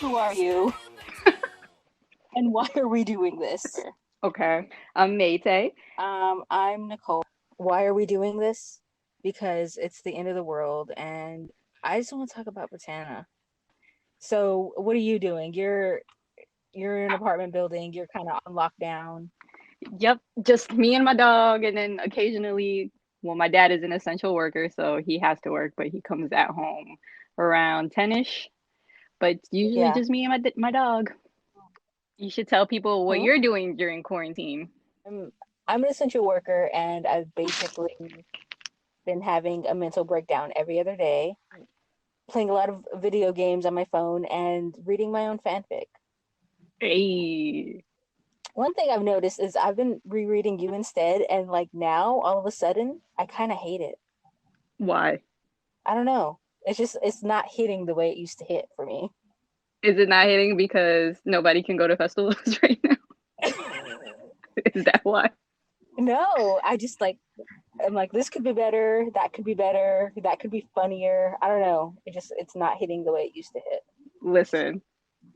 Who are you? And why are we doing this? Okay. I'm Mayte. I'm Nicole. Why are we doing this? Because it's the end of the world and I just want to talk about Britannia. So what are you doing? You're in an apartment building, you're kind of on lockdown. Yep, just me and my dog, and then occasionally, well, my dad is an essential worker, so he has to work, but he comes at home around 10ish. But it's usually Yeah. just me and my dog. You should tell people what Hmm? you're doing during quarantine. I'm an essential worker and I've basically been having a mental breakdown every other day, playing a lot of video games on my phone and reading my own fanfic. Hey, One thing I've noticed is I've been rereading you instead, and like now, all of a sudden, I kind of hate it. why? I don't know. It's not hitting the way it used to hit for me. Is it not hitting because nobody can go to festivals right now? Is that why? No, I just like I'm like this could be better, that could be better, that could be funnier. I don't know. It's not hitting the way it used to hit. Listen,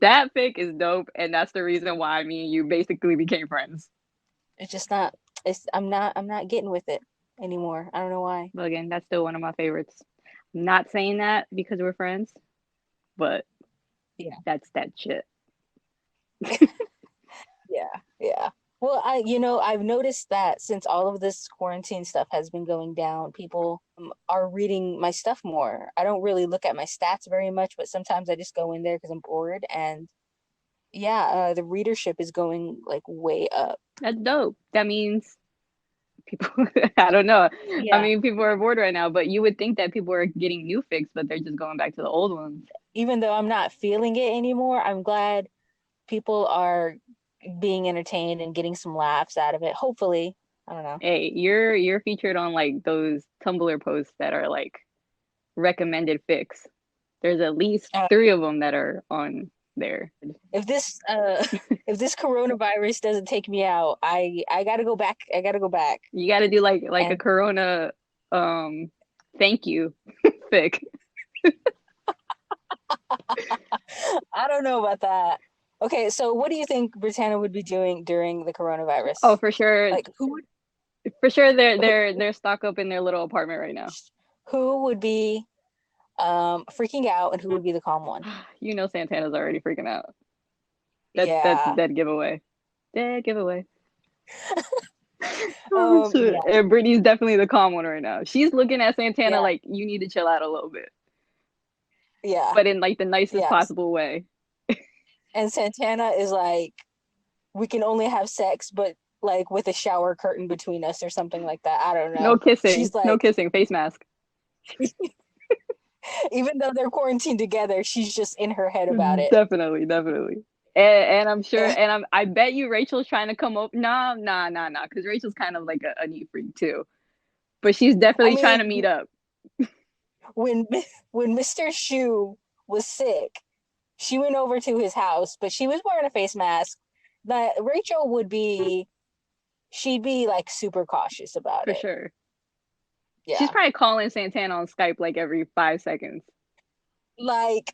that fic is dope, and that's the reason why me and you basically became friends. It's just not. I'm not getting with it anymore. I don't know why. But again, that's still one of my favorites. I'm not saying that because we're friends, but Yeah. that's that shit. Yeah, yeah. Well, I've noticed that since all of this quarantine stuff has been going down, people are reading my stuff more. I don't really look at my stats very much, but sometimes I just go in there because I'm bored. And yeah, the readership is going like way up. That's dope. That means people, I don't know. I Yeah. mean, people are bored right now, but you would think that people are getting new fics, but they're just going back to the old ones. Even though I'm not feeling it anymore, I'm glad people are being entertained and getting some laughs out of it. Hopefully. I don't know. Hey, you're featured on like those Tumblr posts that are like recommended fics. There's at least three of them that are on there. if this uh if this coronavirus doesn't take me out, I gotta go back. I gotta go back. You got to do like a And Corona thank you fic. I don't know about that. Okay, so what do you think Britannia would be doing during the Oh, coronavirus? for sure, Like for sure. They're who, they're they're stuck up in their little apartment right now. who would be freaking out and who would be the calm one? You know Santana's already freaking out. That's Yeah. dead giveaway. Dead giveaway. Oh Yeah, shit! And Brittany's definitely the calm one right now. She's looking at Santana yeah, like you need to chill out a little bit, yeah, but in like the nicest yes. possible way. And Santana is like, we can only have sex, but like with a shower curtain between us or something like that. I don't No know. kissing. She's No like, kissing. Face mask. even though they're quarantined together, she's just in her head about it. Definitely, definitely. And I'm sure, and I bet you Rachel's trying to come up. Nah, nah, nah, nah, because Rachel's kind of like a neat freak too. But she's I definitely trying mean, to meet up. when when Mr. Shu was sick, she went over to his house, but she was wearing a face mask. That Rachel would be, she'd be like super cautious about For it. sure. She's Yeah, probably calling Santana on Skype like every 5 seconds. like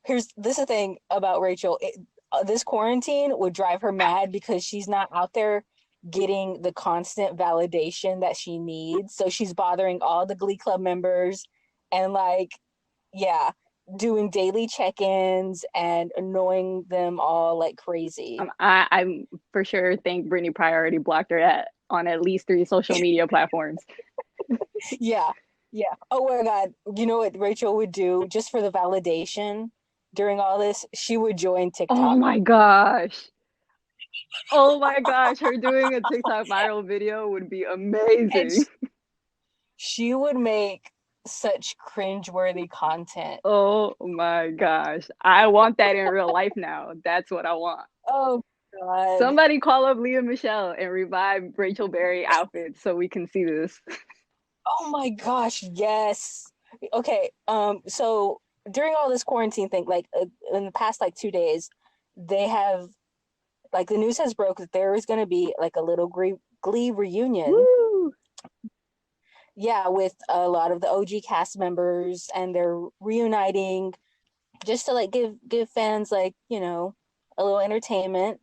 here's this is the thing about Rachel. This quarantine would drive her mad because she's not out there getting the constant validation that she needs. So she's bothering all the Glee Club members and like, yeah, doing daily check-ins and annoying them all like crazy. I'm for sure think Brittany already blocked her on at least 3 social media platforms. Yeah, yeah. Oh my God. You know what Rachel would do just for the validation during all this? She would join Oh TikTok. my gosh. Oh my gosh. Her doing a TikTok viral video would be And amazing. she would make such cringeworthy content. Oh my gosh. I want that in real life now. That's what I want. Oh God. Somebody call up Leah Michelle and revive Rachel Berry outfits so we can see this. Oh my gosh, yes. Okay, so during all this quarantine thing, like in the past like 2 days, they have like the news has broke that there is going to be like a little Glee reunion. Woo! Yeah, with a lot of the OG cast members, and they're reuniting. just to like give fans like, you know, a little entertainment.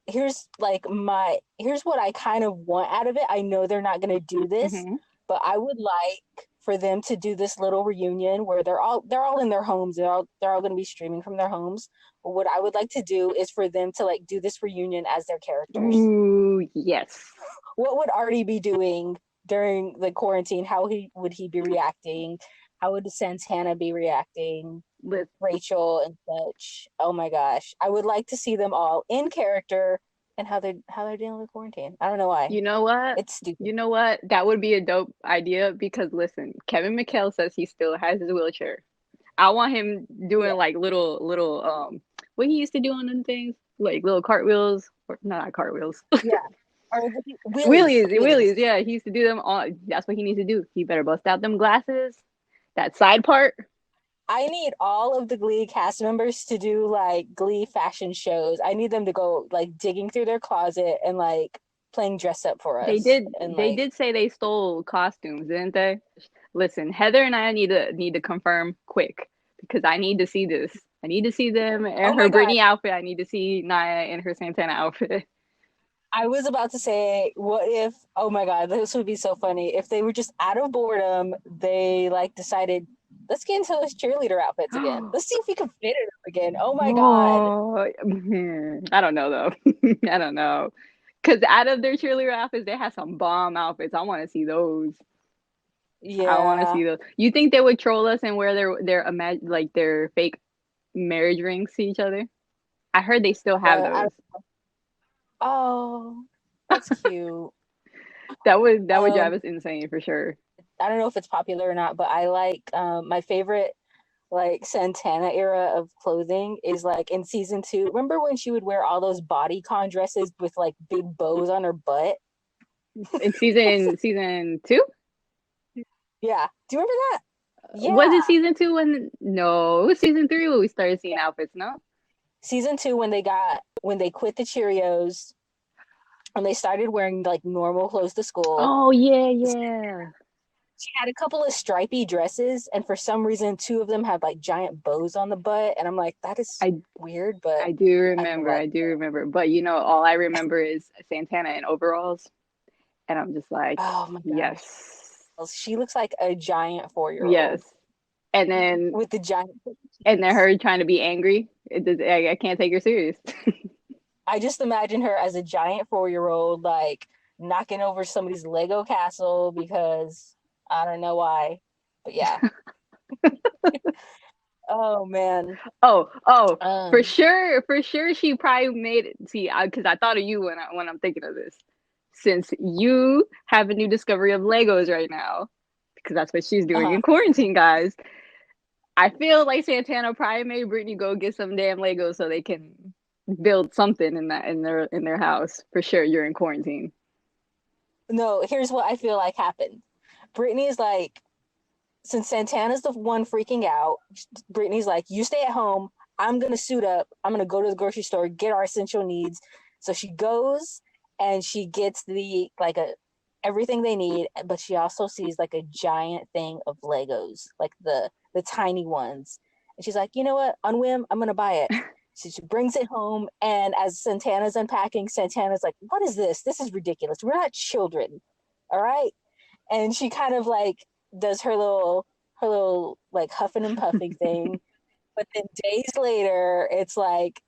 Here's what I kind of want out of it. I know they're not gonna do this, Hmm. but I would like for them to do this little reunion where they're all in their homes. They're all gonna be streaming from their homes. But what I would like to do is for them to like do this reunion as their characters. Ooh, yes. What would Artie be doing during the quarantine? How he would he be reacting? How would Santana be reacting? Lit- Rachel and such. Oh my gosh. I would like to see them all in character and how they're dealing with quarantine. I don't know why. You know what? It's stupid. You know what? That would be a dope idea because listen, Kevin McHale says he still has his wheelchair. I want him Yeah. doing like little what he used to do on them things, like little cartwheels, or not cartwheels. Yeah. Or Willies. Wheelies, Willies. wheelies, yeah, he used to do them all. That's what he needs to do. He better bust out them glasses, that side part. I need all of the Glee cast members to do like Glee fashion shows. I need them to go like digging through their closet and like playing dress up for They us. did And they like, did say they stole costumes, didn't they? Listen, Heather and I need to confirm quick because I need to see this. I need to see them in oh her my God, Britney outfit. I need to see Naya in her Santana outfit. I was about to say, what if, oh my God, this would be so funny. If they were just out of boredom, they like decided, let's get into those cheerleader outfits again. Let's see if we can fit it up again. Oh my God. Oh, I don't know though. I don't know. Because out of their cheerleader outfits, they have some bomb outfits. I want to see those. I want to Yeah. see those. You think they would troll us and wear like their fake marriage rings to each other? I heard they still have The, I, those. oh, that's cute. That would drive Um, us insane for sure. I don't know if it's popular or not, but I like my favorite like Santana era of clothing is like in season two. Remember when she would wear all those bodycon dresses with like big bows on her butt? In season two, Yeah. Do you remember that? was it Yeah. season two when no, it was season three when we started seeing Yeah. outfits. No. Season two when they quit the Cheerios and they started wearing like normal clothes to school. Oh yeah, yeah. She had a couple of stripy dresses, and for some reason, two of them had like giant bows on the butt, and I'm like, that is I weird, but I do I remember. love I do it. remember. But all I remember is Santana in overalls, and I'm just like, Oh my gosh, yes, she looks like a giant 4-year-old yes. And then with the giant and then cheeks. her trying to be angry. I can't take her serious. I just imagine her as a giant 4-year-old, like knocking over somebody's Lego castle because I don't know why, but yeah. Oh man. Oh, Um. for sure. She probably made it. See, because I thought of you when I'm thinking of this, since you have a new discovery of Legos right now, because that's what she's doing Uh-huh. in quarantine, guys. I feel like Santana probably made Brittany go get some damn Legos so they can build something in their house for sure. You're in quarantine. No, here's what I feel like happened. Brittany's like, since Santana's the one freaking out, Brittany's like, you stay at home. I'm going to suit up. I'm going to go to the grocery store, get our essential needs. So she goes and she gets everything they need, but she also sees like a giant thing of Legos, like the tiny ones. And she's like, you know what? On whim, I'm going to buy it. So she brings it home, and as Santana's unpacking, Santana's like, what is this? This is ridiculous. We're not children. All right. And she kind of like does her little like huffing and puffing thing. But then days later, it's like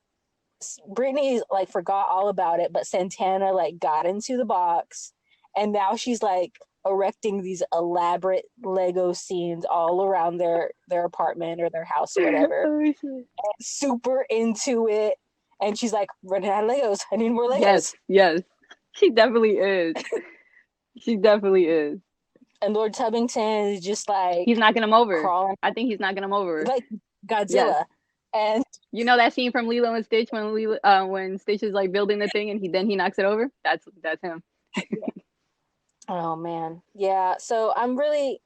Brittany like forgot all about it, but Santana like got into the box, and now she's like erecting these elaborate Lego scenes all around their apartment or their house or whatever. Oh, shit. Super into it, and she's like running out of Legos. I need more Yes, Legos. yes. She definitely is. She definitely is. And Lord Tubbington is just He's like knocking him over. crawling I think he's knocking him over. like Yes. Godzilla. And You know that scene from Lilo and Stitch when Stitch is like building the thing and he knocks it over? That's him. oh man, yeah. So I'm really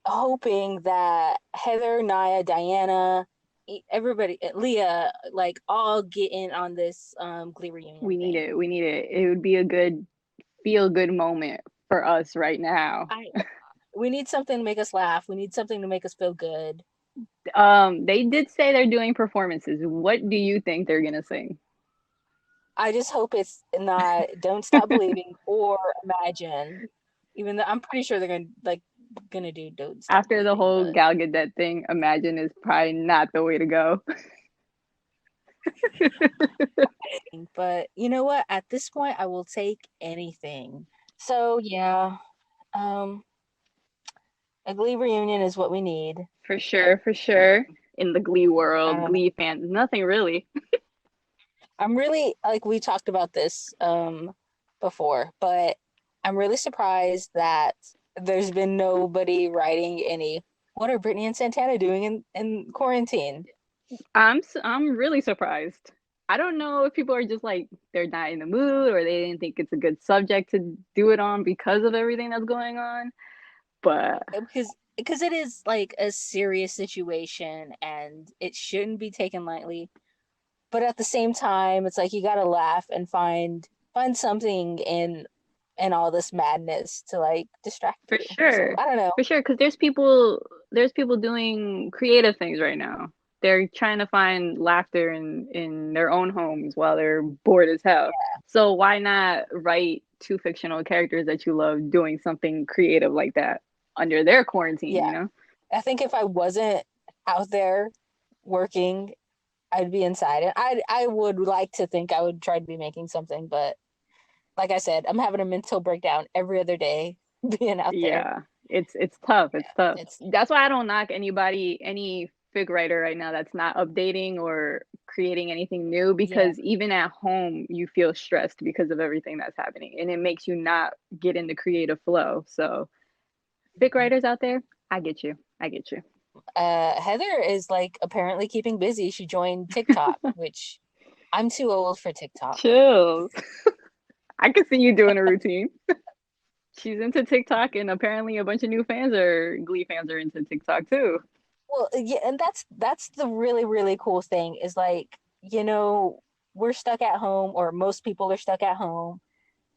hoping that Heather, Naya, Diana, everybody, Leah, like all get in on this Glee reunion We need thing. it. We need it. It would be a good feel good moment for us right now. I We need something to make us laugh. We need something to make us feel good. They did say they're doing performances. What do you think they're gonna sing? I just hope it's not Don't Stop Believing or Imagine. Even though I'm pretty sure they're gonna do Don't Stop After the Believing, whole but Gal Gadot thing, Imagine is probably not the way to go. you know what? At this point I will take anything. So yeah, um a Glee reunion is what we need. For sure, for sure. In the Glee I world, don't know. Glee fans, nothing really. I'm really like we talked about this before, but I'm really surprised that there's been nobody writing any what are Brittany and Santana doing in quarantine? I'm really surprised. I don't know if people are just like they're not in the mood or they didn't think it's a good subject to do it on because of everything that's going on. But Because it is like a serious situation and it shouldn't be taken lightly. But at the same time, it's like you gotta laugh and find something in all this madness to like distract for you. So sure, I don't know. for sure, because there's people doing creative things right now. They're trying to find laughter in their own homes while they're bored as hell. So why not write two fictional characters that you love doing something creative like that under their quarantine, Yeah. you know? I think if I wasn't out there working, I'd be inside. And I would like to think I would try to be making something, but like I said, I'm having a mental breakdown every other day being out there. Yeah, it's tough. It's tough. It's That's why I don't knock anybody, any fic writer right now that's not updating or creating anything new yeah. because even at home you feel stressed because of everything that's happening and it makes you not get in the creative flow. So, fic writers out there, I get you. I get you. Heather is like apparently keeping busy. She joined TikTok, which I'm too old for TikTok. Chill. I could see you doing a routine. She's into TikTok and apparently a bunch of new fans are Glee fans are into TikTok too. Well, yeah, and that's the really cool thing is like, we're stuck at home, or most people are stuck at home,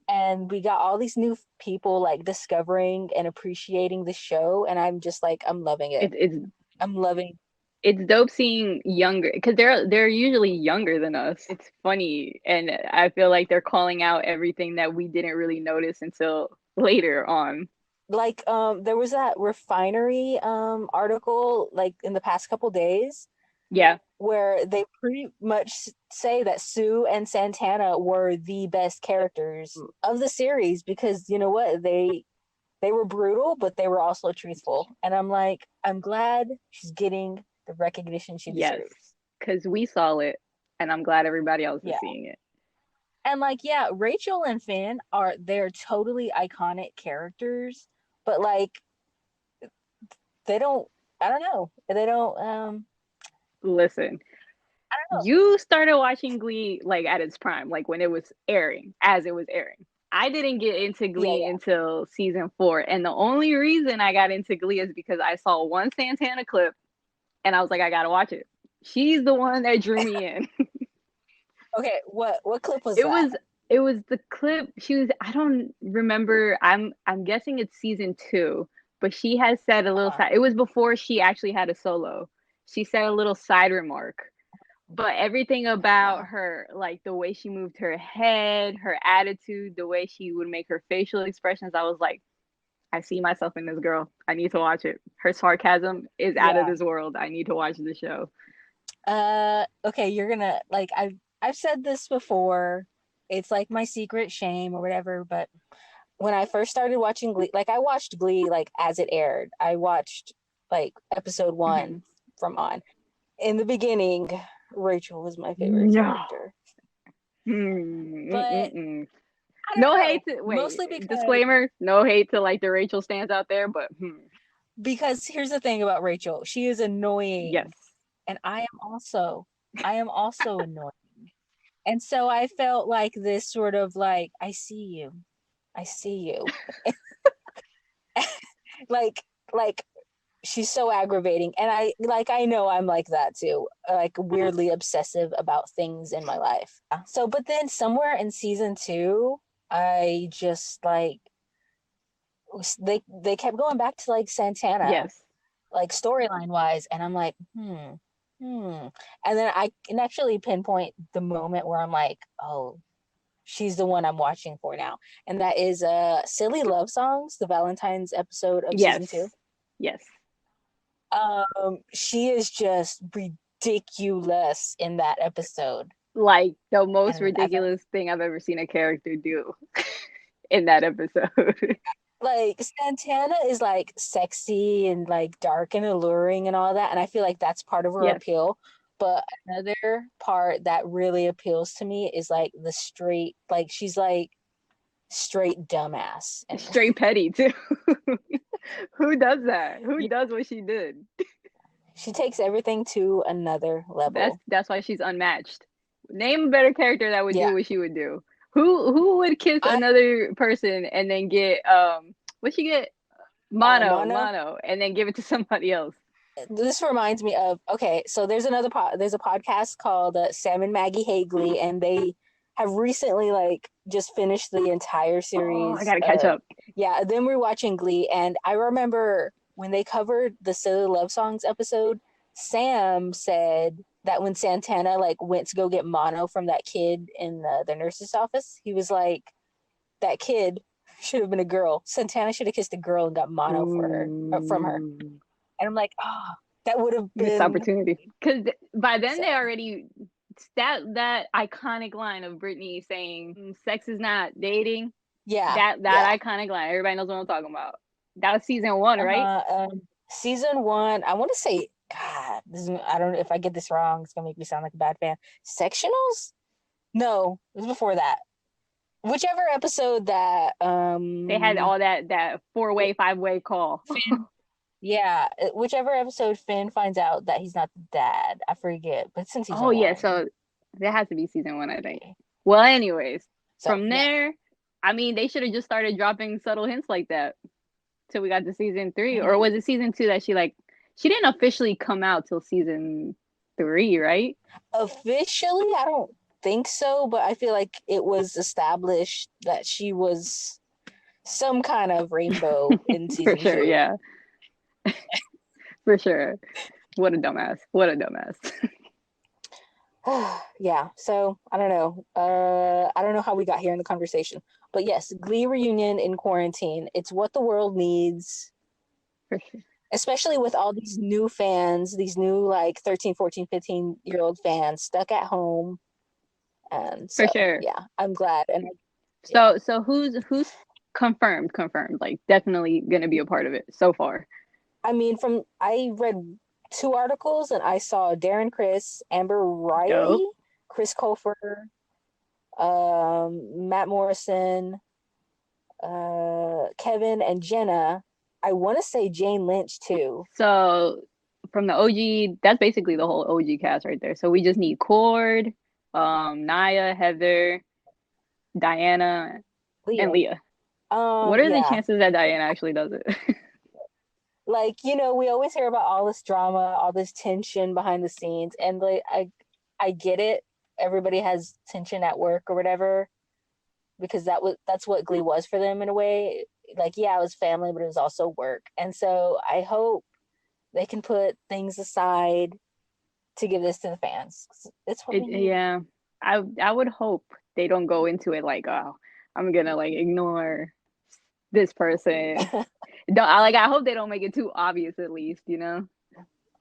and we got all these new people like discovering and appreciating the show, and I'm just like, I'm loving it. It's I'm loving. it's dope seeing younger because they're usually younger than us. It's funny, and I feel like they're calling out everything that we didn't really notice until later on. Like there was that refinery article like in the past couple days Yeah, where they pretty much say that Sue and Santana were the best characters of the series because you know what, they were brutal but they were also truthful, and I'm like, I'm glad she's getting the recognition she yes, deserves. because we saw it, and I'm glad everybody else is Yeah. seeing it. And like, yeah, Rachel and Finn they're totally iconic characters, but like they don't, I don't know, they don't Listen, I don't know. you started watching Glee like at its prime, like when it was airing, as it was airing. I didn't get into Yeah, Glee yeah. until season 4, and the only reason I got into Glee is because I saw one Santana clip, and I was like, I gotta watch it. She's the one that drew me in. Okay, what clip was It that? was it was the clip she was I don't remember. I'm guessing it's season 2, but she has said a little Uh-huh. side. It was before she actually had a solo. She said a little side remark. But everything about Uh-huh. her, like the way she moved her head, her attitude, the way she would make her facial expressions, I was like, I see myself in this girl. I need to watch it. Her sarcasm is out of Yeah. this world. I need to watch the show. Okay, you're gonna like I've said this before. It's like my secret shame or whatever, but when I first started watching Glee, like I watched Glee like as it aired. I watched like episode Mm-hmm. 1 from on. In the beginning, Rachel was my favorite No. character. But Mm-mm-mm. I No don't hate know. to Mostly wait. because Disclaimer: no hate to like the Rachel stands out there, but here's the thing about Rachel. She is yes, annoying, and I am also annoying. And so I felt like this sort of like, I see you. I see you. like like she's so aggravating, and I know I'm like that too, like weirdly obsessive about things in my life. So but then somewhere in season 2, I just like they kept going back to like Santana, yes, like storyline wise, and I'm like, and then I can actually pinpoint the moment where I'm like, oh, she's the one I'm watching for now, and that is Silly Love Songs, the Valentine's episode of season Yes. 2. Yes. She is just ridiculous in that episode. Like the most And as I ridiculous thing I've ever seen a character do in that episode. like Santana is like sexy and like dark and alluring and all that, and I feel like that's part of her Yes. appeal. But another part that really appeals to me is like the straight, like she's like straight dumbass. And Straight petty too. Who does that? Who does what she did? she takes everything to another level. That's why she's unmatched. Name a better character that would Yeah. do what she would do. Who would kiss another person and then get what she get? Mono, and then give it to somebody else. This reminds me of, okay, so there's a podcast called Sam and Maggie Hate Glee, and they have recently like just finished the entire series. I gotta catch up. Yeah, then we're watching Glee, and I remember when they covered the Silly Love Songs episode, Sam said that when Santana like went to go get mono from that kid in the nurse's office, he was like, that kid should have been a girl. Santana should have kissed a girl and got mono for her from her. And I'm like, oh, that would have been this opportunity. Because by then they already that iconic line of Britney saying sex is not dating. Yeah. That iconic line. Everybody knows what I'm talking about. That was season 1, right? Season 1, I want to say, God, I don't know if I get this wrong. It's gonna make me sound like a bad fan. Sectionals? No, it was before that. Whichever episode that they had all that 4-way, 5-way call. Finn, yeah, whichever episode Finn finds out that he's not the dad. I forget, but since he's yeah, so that has to be season 1, I think. Well, anyways, from there, I mean, they should have just started dropping subtle hints like that till we got to season 3, or was it season 2 that she didn't officially come out till season 3, right? Officially, I don't think so, but I feel like it was established that she was some kind of rainbow in season 2. For sure, yeah. For sure. What a dumbass. Yeah, so I don't know. I don't know how we got here in the conversation. But yes, Glee reunion in quarantine. It's what the world needs. For sure. Especially with all these new fans, these new like 13, 14, 15-year-old fans stuck at home. And so, for sure. Yeah, I'm glad. And so who's confirmed, like definitely gonna be a part of it so far? I mean, I read 2 articles and I saw Darren Criss, Amber Riley, Chris Colfer, Matt Morrison, Kevin and Jenna. I want to say Jane Lynch too. So from the OG, that's basically the whole OG cast right there. So we just need Cord, Naya, Heather, Diana, and Leah. What are the chances that Diana actually does it? Like, we always hear about all this drama, all this tension behind the scenes, and like I get it. Everybody has tension at work or whatever, because that's what Glee was for them in a way. Like, yeah, it was family, but it was also work. And so I hope they can put things aside to give this to the fans. It's what we need. Yeah. I would hope they don't go into it like, oh, I'm gonna like ignore this person. I hope they don't make it too obvious, at least,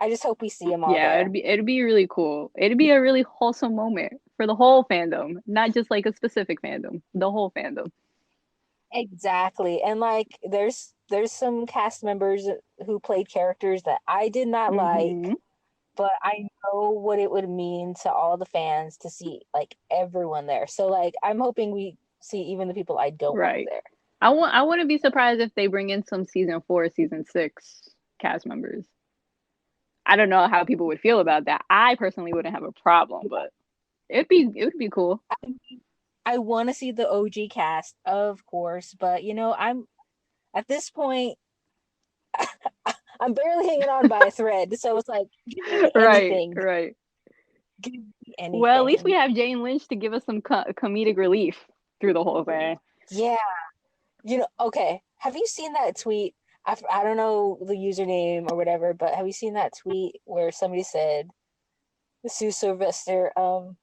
I just hope we see them all. Yeah, there. it'd be really cool. It'd be a really wholesome moment for the whole fandom, not just like a specific fandom, the whole fandom. Exactly. And like there's some cast members who played characters that I did not like, but I know what it would mean to all the fans to see like everyone there. So like I'm hoping we see even the people I don't want there. I wouldn't be surprised if they bring in some season 4, season 6 cast members. I don't know how people would feel about that. I personally wouldn't have a problem, but it would be cool. I want to see the OG cast, of course, but I'm at this point I'm barely hanging on by a thread, so it's like anything. Right. Give me anything. Well, at least we have Jane Lynch to give us some comedic relief through the whole thing. Yeah. Okay. Have you seen that tweet? I don't know the username or whatever, but have you seen that tweet where somebody said Sue Sylvester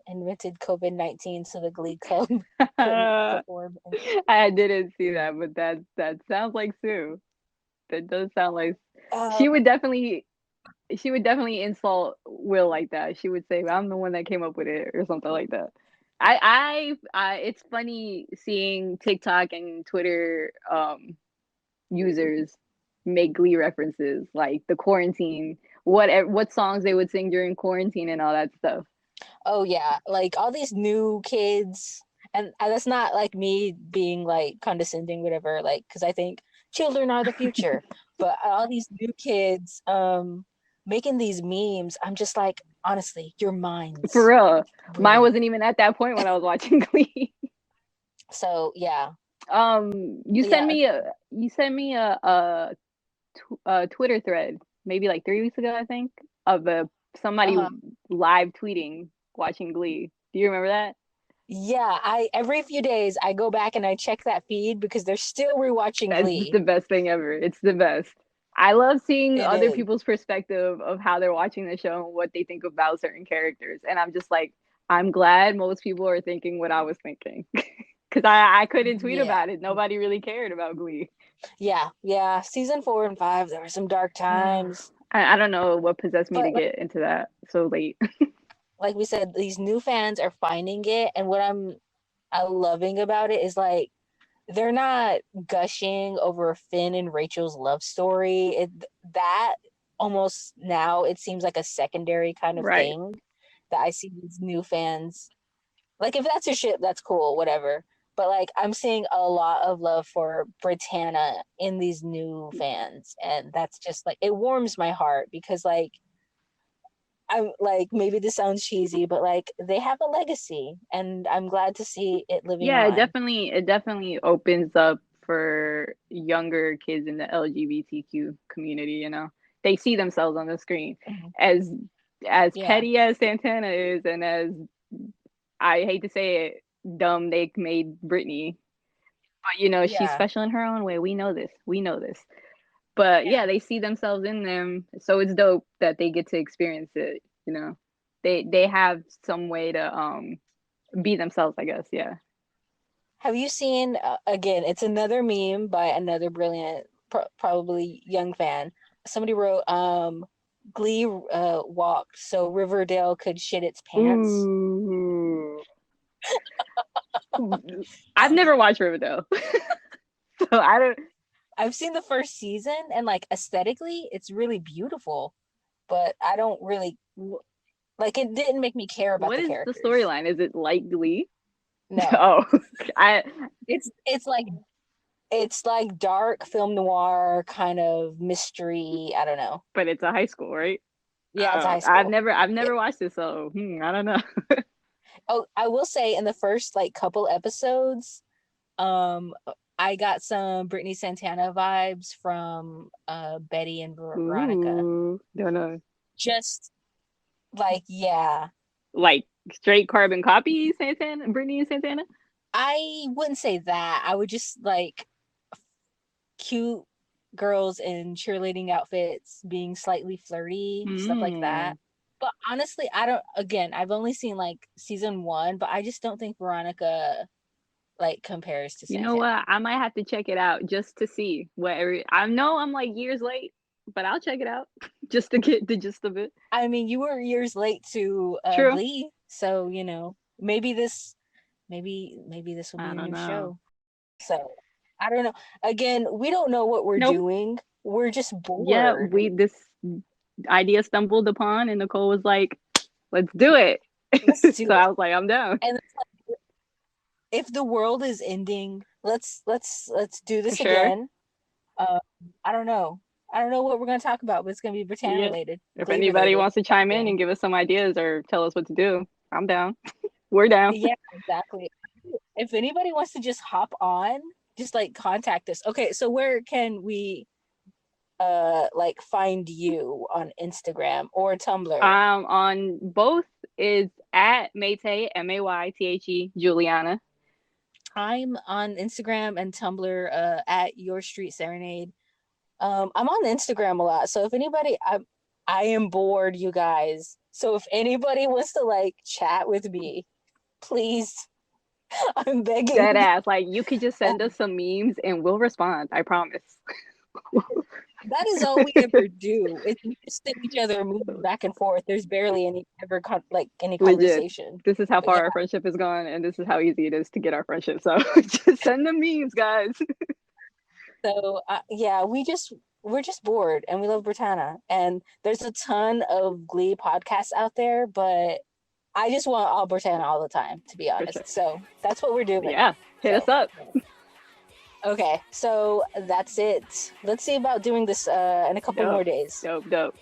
invented COVID-19 so the Glee Club couldn't perform? I didn't see that, but that sounds like Sue. That does sound like Uh, she would definitely she would definitely insult Will like that. She would say, "I'm the one that came up with it," or something like that. It's funny seeing TikTok and Twitter users make Glee references, like the quarantine, what songs they would sing during quarantine and all that stuff. oh yeah, like all these new kids, and that's not like me being like condescending, whatever, like because I think children are the future, but all these new kids, making these memes, I'm just like, honestly, your For minds, real, mine brilliant. wasn't even at that point when I was watching Glee. So yeah, You sent yeah, me a Twitter thread maybe like 3 weeks ago, I think, of somebody uh-huh. live tweeting watching Glee. Do you remember that? Yeah, I every few days I go back and I check that feed because they're still rewatching That's Glee. the best thing ever. It's the best. I love seeing It other is. people's perspective of how they're watching the show and what they think about certain characters. And I'm just like, I'm glad most people are thinking what I was thinking. Because I couldn't tweet Yeah. about it. Nobody really cared about Glee. Yeah, yeah. Season 4 and 5, there were some dark times. I don't know what possessed me to But get into that so late. like we said, these new fans are finding it, and what I loving about it is like they're not gushing over Finn and Rachel's love story. That almost now it seems like a secondary kind of Right. thing that I see these new fans. Like if that's your shit, that's cool, whatever. But like I'm seeing a lot of love for Britannia in these new fans, and that's just like it warms my heart because like I'm like maybe this sounds cheesy, but like they have a legacy, and I'm glad to see it living Yeah, on. it definitely opens up for younger kids in the LGBTQ community, you know. They see themselves on the screen. Mhm. As as Yeah, petty as Santana is and as I hate to say it, dumb they made Brittany. But you know, she's yeah, special in her own way. We know this. We know this. But yeah. yeah, they see themselves in them. So it's dope that they get to experience it, you know. They have some way to be themselves, I guess. Yeah. Have you seen again? It's another meme by another brilliant, probably young fan. Somebody wrote, "Glee walked so Riverdale could shit its pants." Ooh. I've never watched Riverdale. So I don't. I've seen the first season, and like aesthetically, it's really beautiful, but I don't really like. It didn't make me care about What the is the characters. storyline? Is it like Glee? No, Oh, I. it's like dark film noir kind of mystery. I don't know. But it's a high school, right? Yeah, it's high I've school. never watched it, so I don't know. Oh, I will say in the first like couple episodes, um, I got some Brittany Santana vibes from Betty and Veronica. Ooh, don't know. Just like, yeah, Like straight carbon copy Santana, Brittany and Santana. I wouldn't say that. I would just like cute girls in cheerleading outfits being slightly flirty, stuff like that. Mm. But honestly, I don't, again, I've only seen like season 1, but I just don't think Veronica like compares to You know Santana. what? I might have to check it out just to see what I know I'm like years late, but I'll check it out just to get the gist of it. I mean, you were years late to True. Glee, so maybe this will be I your don't new know. show. So I don't know. Again, we don't know what we're Nope. doing. We're just Yeah, bored. we this idea stumbled upon and Nicole was like, let's do it. Let's do So it. I was like, I'm down. And it's like, if the world is ending, let's do For this sure. again. Uh, I don't know. I don't know what we're gonna talk about, but it's gonna be Britannia Yeah. related, If Glee anybody related. wants to chime in Again. and give us some ideas or tell us what to do, I'm down. We're down. Yeah, exactly. If anybody wants to just hop on, just like contact us. Okay, so where can we like find you on Instagram or Tumblr? On both is at Mayte, Maythe, Juliana. I'm on Instagram and Tumblr at Your Street Serenade. I'm on Instagram a lot, so if anybody, I am bored, you guys. So if anybody wants to like chat with me, please, I'm begging. Dead ass. Like you could just send us some memes and we'll respond. I promise. That is all we ever do. Is we just send each other moves back and forth. There's barely any ever like any Legit. conversation. This is how But yeah, far our friendship has gone, and this is how easy it is to get our friendship. So just send the memes, guys. so yeah, we're just bored and we love Britannia. And there's a ton of Glee podcasts out there, but I just want all Britannia all the time, to be For sure. honest. So that's what we're doing. Yeah, hit So us up. okay, so that's it. Let's see about doing this in a couple Dope, more days. dope, dope.